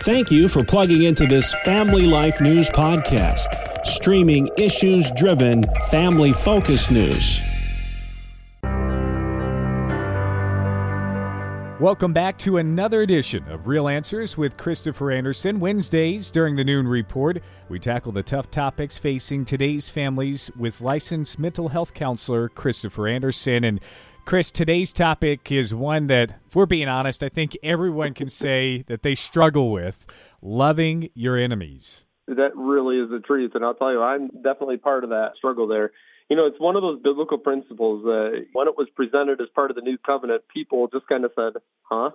Thank you for plugging into this Family Life News podcast, streaming issues-driven, family-focused news. Welcome back to another edition of Real Answers with Christopher Anderson. Wednesdays during the Noon Report, we tackle the tough topics facing today's families with licensed mental health counselor Christopher Anderson. And Chris, today's topic is one that, if we're being honest, I think everyone can say that they struggle with: loving your enemies. That really is the truth, and I'll tell you, I'm definitely part of that struggle there. You know, it's one of those biblical principles that when it was presented as part of the new covenant, people just kind of said, huh?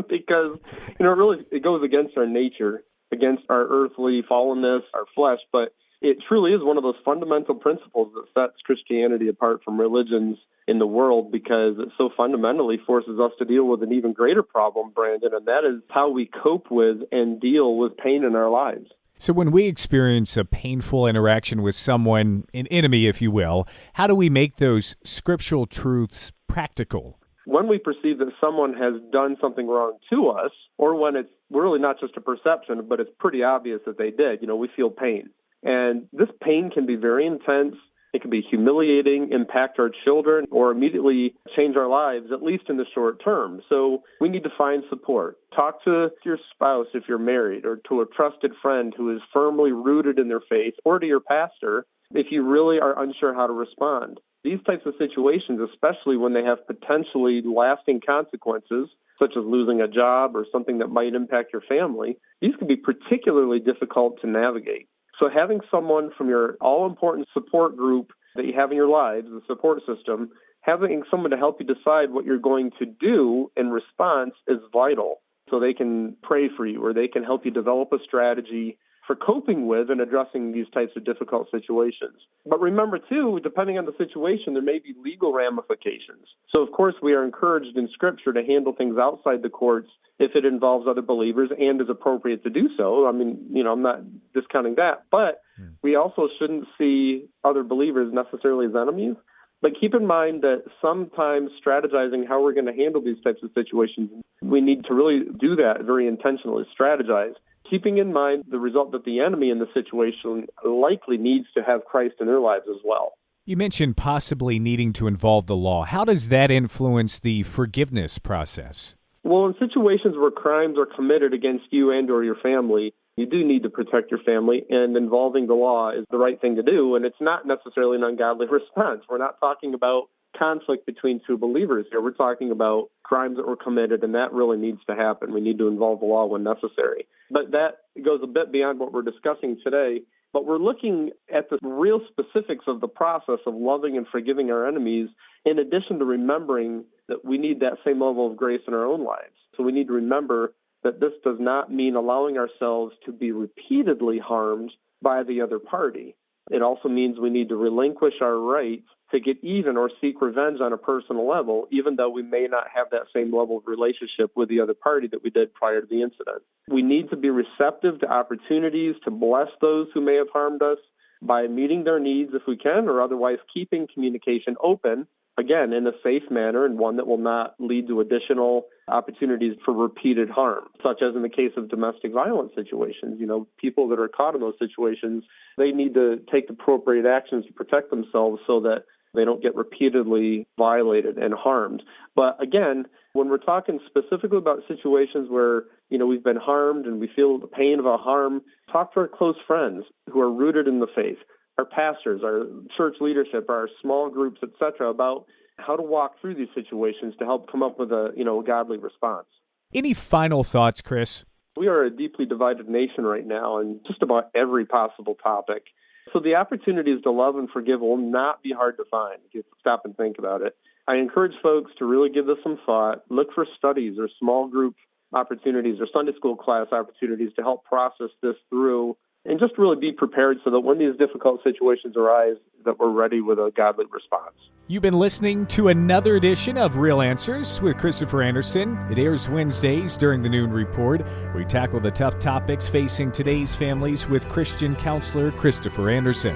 Because, it goes against our nature, against our earthly fallenness, our flesh, but it truly is one of those fundamental principles that sets Christianity apart from religions in the world, because it so fundamentally forces us to deal with an even greater problem, Brandon, and that is how we cope with and deal with pain in our lives. So when we experience a painful interaction with someone, an enemy, if you will, how do we make those scriptural truths practical? When we perceive that someone has done something wrong to us, or when it's really not just a perception, but it's pretty obvious that they did, we feel pain. And this pain can be very intense. It can be humiliating, impact our children, or immediately change our lives, at least in the short term. So we need to find support. Talk to your spouse if you're married, or to a trusted friend who is firmly rooted in their faith, or to your pastor if you really are unsure how to respond. These types of situations, especially when they have potentially lasting consequences, such as losing a job or something that might impact your family, these can be particularly difficult to navigate. So having someone from your all-important support group that you have in your lives, the support system, having someone to help you decide what you're going to do in response is vital. So they can pray for you, or they can help you develop a strategy for coping with and addressing these types of difficult situations. But remember, too, depending on the situation, there may be legal ramifications. So, of course, we are encouraged in Scripture to handle things outside the courts if it involves other believers and is appropriate to do so. I mean, I'm not discounting that. But we also shouldn't see other believers necessarily as enemies. But keep in mind that sometimes strategizing how we're going to handle these types of situations, we need to really do that very intentionally, strategize, keeping in mind the result that the enemy in the situation likely needs to have Christ in their lives as well. You mentioned possibly needing to involve the law. How does that influence the forgiveness process? Well, in situations where crimes are committed against you and or your family, you do need to protect your family, and involving the law is the right thing to do, and it's not necessarily an ungodly response. We're not talking about conflict between two believers here. We're talking about crimes that were committed, and that really needs to happen. We need to involve the law when necessary. But that goes a bit beyond what we're discussing today. But we're looking at the real specifics of the process of loving and forgiving our enemies, in addition to remembering that we need that same level of grace in our own lives. So we need to remember that this does not mean allowing ourselves to be repeatedly harmed by the other party. It also means we need to relinquish our right to get even or seek revenge on a personal level, even though we may not have that same level of relationship with the other party that we did prior to the incident. We need to be receptive to opportunities to bless those who may have harmed us by meeting their needs if we can, or otherwise keeping communication open, again, in a safe manner and one that will not lead to additional opportunities for repeated harm, such as in the case of domestic violence situations. People that are caught in those situations, they need to take appropriate actions to protect themselves so that they don't get repeatedly violated and harmed. But again, when we're talking specifically about situations where, we've been harmed and we feel the pain of a harm, talk to our close friends who are rooted in the faith, our pastors, our church leadership, our small groups, etc., about how to walk through these situations to help come up with a godly response. Any final thoughts, Chris? We are a deeply divided nation right now on just about every possible topic. So the opportunities to love and forgive will not be hard to find if you stop and think about it. I encourage folks to really give this some thought. Look for studies or small group opportunities or Sunday school class opportunities to help process this through, and just really be prepared so that when these difficult situations arise, that we're ready with a godly response. You've been listening to another edition of Real Answers with Christopher Anderson. It airs Wednesdays during the Noon Report. We tackle the tough topics facing today's families with Christian counselor Christopher Anderson.